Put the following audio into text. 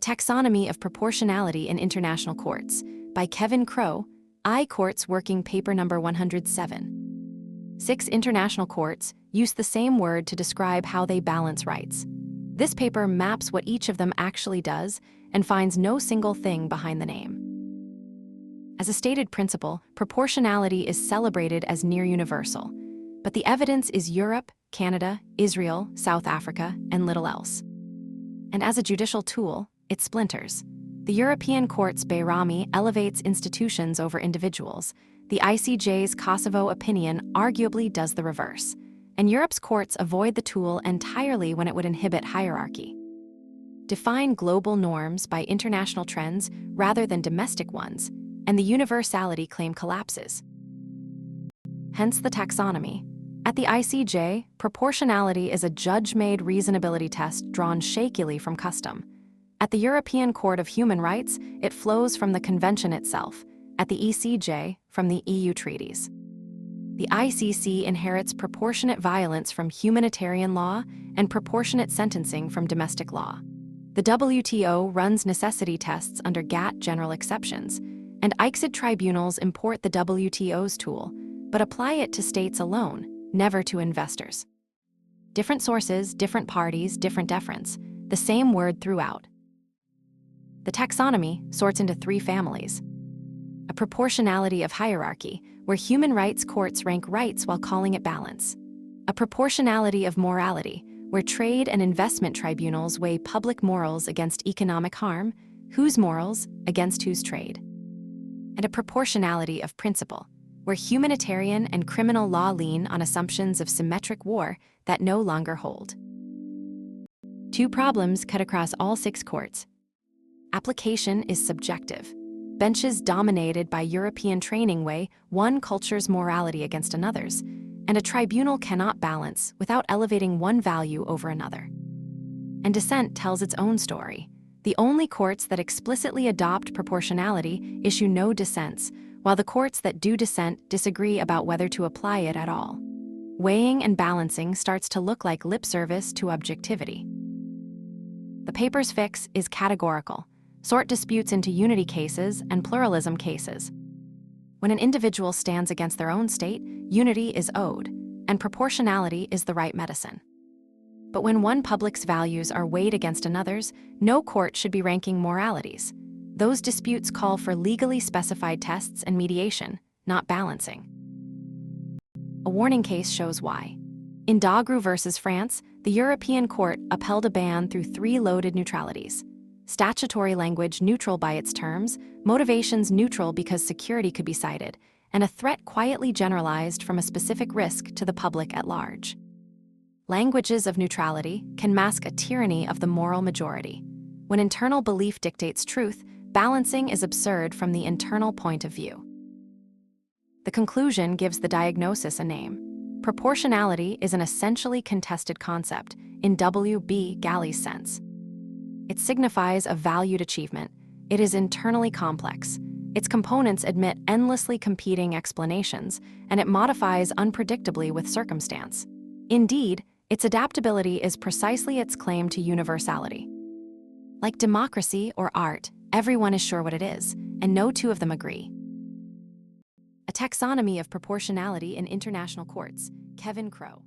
Taxonomy of Proportionality in International Courts by Kevin Crowe, iCourts Working Paper number 107. 6 international courts use the same word to describe how they balance rights. This paper maps what each of them actually does and finds no single thing behind the name. As a stated principle, proportionality is celebrated as near universal, but the evidence is Europe, Canada, Israel, South Africa, and little else. And as a judicial tool, it splinters. The European Court's Bayrami elevates institutions over individuals. The ICJ's Kosovo opinion arguably does the reverse. And Europe's courts avoid the tool entirely when it would inhibit hierarchy. Define global norms by international trends rather than domestic ones, and the universality claim collapses. Hence the taxonomy. At the ICJ, proportionality is a judge-made reasonability test drawn shakily from custom. At the European Court of Human Rights, it flows from the Convention itself. At the ECJ, from the EU treaties. The ICC inherits proportionate violence from humanitarian law and proportionate sentencing from domestic law. The WTO runs necessity tests under GATT general exceptions, and ICSID tribunals import the WTO's tool, but apply it to states alone, never to investors. Different sources, different parties, different deference, the same word throughout. The taxonomy sorts into 3 families. A proportionality of hierarchy, where human rights courts rank rights while calling it balance. A proportionality of morality, where trade and investment tribunals weigh public morals against economic harm, whose morals against whose trade. And a proportionality of principle, where humanitarian and criminal law lean on assumptions of symmetric war that no longer hold. 2 problems cut across all 6 courts. Application is subjective. Benches dominated by European training weigh one culture's morality against another's, and a tribunal cannot balance without elevating one value over another. And dissent tells its own story. The only courts that explicitly adopt proportionality issue no dissents, while the courts that do dissent disagree about whether to apply it at all. Weighing and balancing starts to look like lip service to objectivity. The paper's fix is categorical. Sort disputes into unity cases and pluralism cases. When an individual stands against their own state, unity is owed, and proportionality is the right medicine. But when one public's values are weighed against another's, no court should be ranking moralities. Those disputes call for legally specified tests and mediation, not balancing. A warning case shows why. In Dagru versus France, the European Court upheld a ban through 3 loaded neutralities. Statutory language neutral by its terms, motivations neutral because security could be cited, and a threat quietly generalized from a specific risk to the public at large. Languages of neutrality can mask a tyranny of the moral majority. When internal belief dictates truth, balancing is absurd from the internal point of view. The conclusion gives the diagnosis a name. Proportionality is an essentially contested concept in W.B. Gally's sense. It signifies a valued achievement. It is internally complex. Its components admit endlessly competing explanations, and it modifies unpredictably with circumstance. Indeed, its adaptability is precisely its claim to universality. Like democracy or art, everyone is sure what it is, and no 2 of them agree. A Taxonomy of Proportionality in International Courts, Kevin Crowe.